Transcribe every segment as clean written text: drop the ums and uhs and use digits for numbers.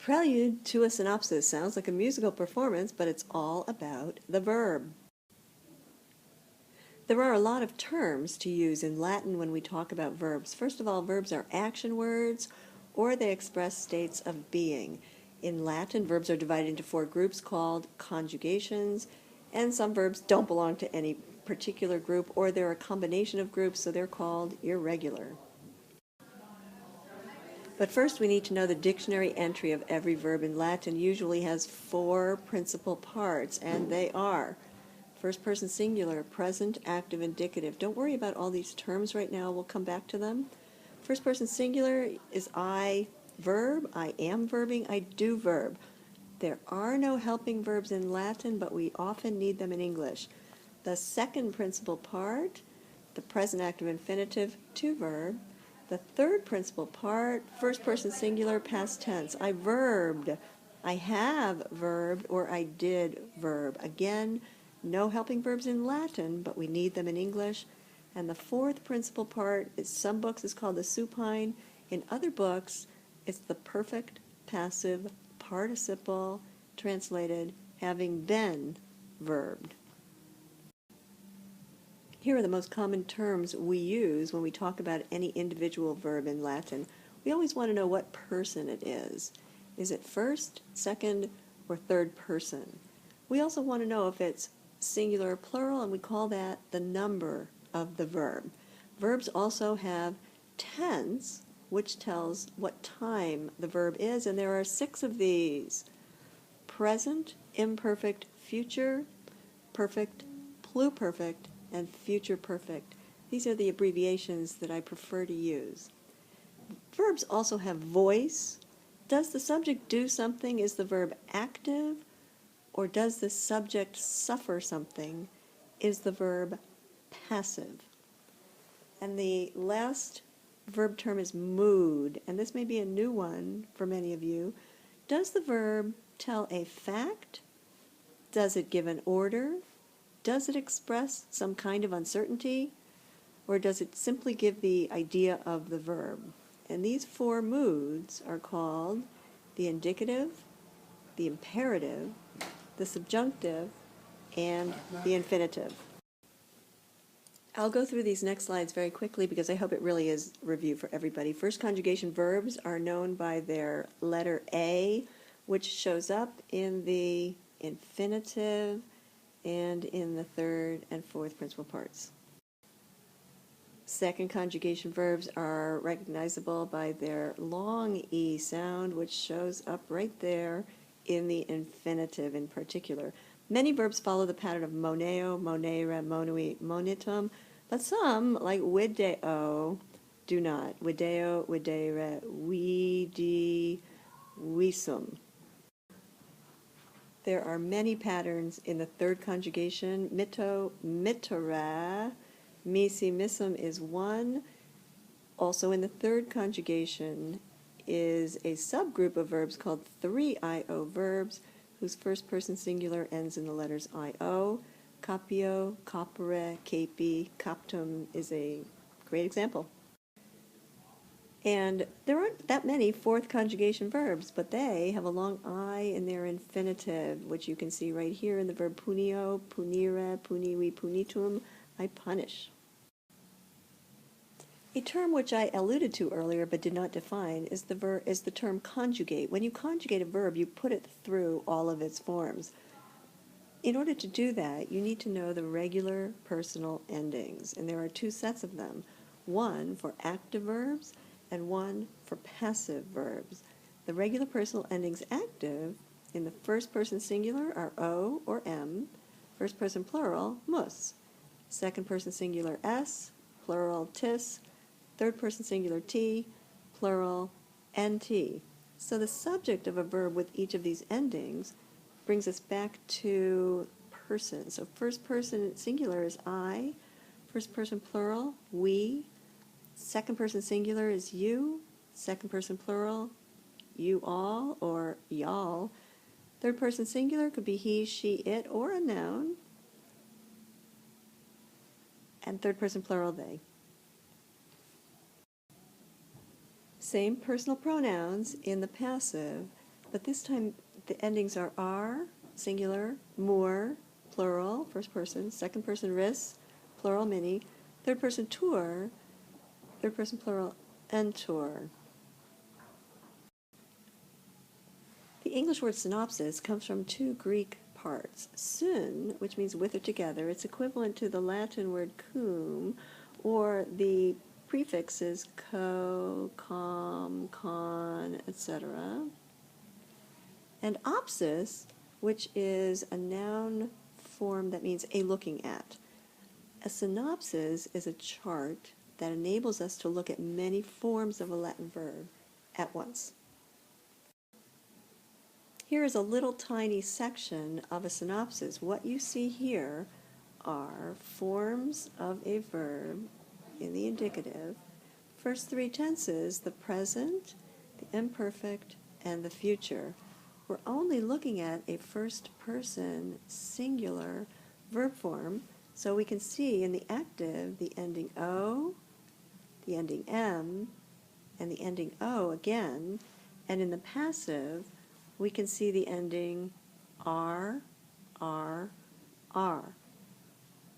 Prelude to a synopsis sounds like a musical performance, but it's all about the verb. There are a lot of terms to use in Latin when we talk about verbs. First of all, verbs are action words, or they express states of being. In Latin, verbs are divided into 4 groups called conjugations, and some verbs don't belong to any particular group, or they're a combination of groups, so they're called irregular. But first we need to know the dictionary entry of every verb in Latin usually has 4 principal parts, and they are first person singular, present, active, indicative. Don't worry about all these terms right now, we'll come back to them. First person singular is I verb, I am verbing, I do verb. There are no helping verbs in Latin, but we often need them in English. The second principal part, the present active infinitive, to verb. The third principal part, first person singular, past tense. I verbed, I have verbed, or I did verb. Again, no helping verbs in Latin, but we need them in English. And the fourth principal part, in some books is called the supine. In other books, it's the perfect passive participle, translated having been verbed. Here are the most common terms we use when we talk about any individual verb in Latin. We always want to know what person it is. Is it first, second, or third person? We also want to know if it's singular or plural, and we call that the number of the verb. Verbs also have tense, which tells what time the verb is, and there are 6 of these: present, imperfect, future, perfect, pluperfect, and future perfect. These are the abbreviations that I prefer to use. Verbs also have voice. Does the subject do something? Is the verb active? Or does the subject suffer something? Is the verb passive? And the last verb term is mood, and this may be a new one for many of you. Does the verb tell a fact? Does it give an order? Does it express some kind of uncertainty? Or does it simply give the idea of the verb? And these 4 moods are called the indicative, the imperative, the subjunctive, and the infinitive. I'll go through these next slides very quickly because I hope it really is review for everybody. First conjugation verbs are known by their letter A, which shows up in the infinitive and in the third and fourth principal parts. Second conjugation verbs are recognizable by their long E sound, which shows up right there in the infinitive in particular. Many verbs follow the pattern of moneo, monere, monui, monitum, but some, like video, do not. Video, videre, vidi, visum. There are many patterns in the third conjugation. Mitto, mittera, misi, missum is one. Also in the third conjugation is a subgroup of verbs called 3-IO verbs, whose first person singular ends in the letters IO. Capio, capere, capi, captum is a great example. And there aren't that many fourth conjugation verbs, but they have a long I in their infinitive, which you can see right here in the verb punio, punire, punivi, punitum, I punish. A term which I alluded to earlier but did not define is the term conjugate. When you conjugate a verb, you put it through all of its forms. In order to do that, you need to know the regular personal endings, and there are 2 sets of them, one for active verbs and one for passive verbs. The regular personal endings active in the first person singular are O or M, first person plural, mus, second person singular S, plural tis, third person singular T, plural NT. So the subject of a verb with each of these endings brings us back to person. So first person singular is I, first person plural, we, second person singular is you, second person plural, you all or y'all. Third person singular could be he, she, it, or a noun. And third person plural, they. Same personal pronouns in the passive, but this time the endings are, singular, more, plural, first person, second person ris, plural mini, third person tour, third person plural, and tour. The English word synopsis comes from two Greek parts. Syn, which means with or together, it's equivalent to the Latin word cum, or the prefixes co, com, con, etc. And opsis, which is a noun form that means a looking at. A synopsis is a chart that enables us to look at many forms of a Latin verb at once. Here is a little tiny section of a synopsis. What you see here are forms of a verb in the indicative. First three tenses, the present, the imperfect, and the future. We're only looking at a first person singular verb form, so we can see in the active the ending O, the ending M, and the ending O again, and in the passive we can see the ending R, R, R.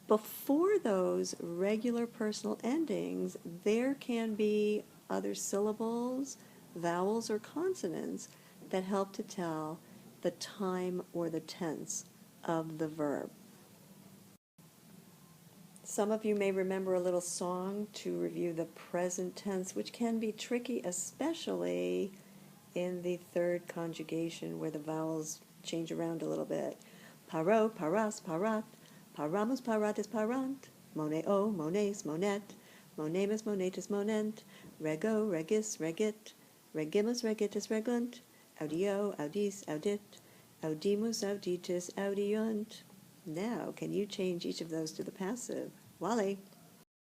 Before those regular personal endings, there can be other syllables, vowels, or consonants that help to tell the time or the tense of the verb. Some of you may remember a little song to review the present tense, which can be tricky, especially in the third conjugation where the vowels change around a little bit. Paro, paras, parat, paramus, paratis, parant, moneo, mones, monet, monemus, monetus, monent, rego, regis, regit, regimus, regitus, regunt, audio, audis, audit, audimus, auditus, audiunt. Now, can you change each of those to the passive? Wally.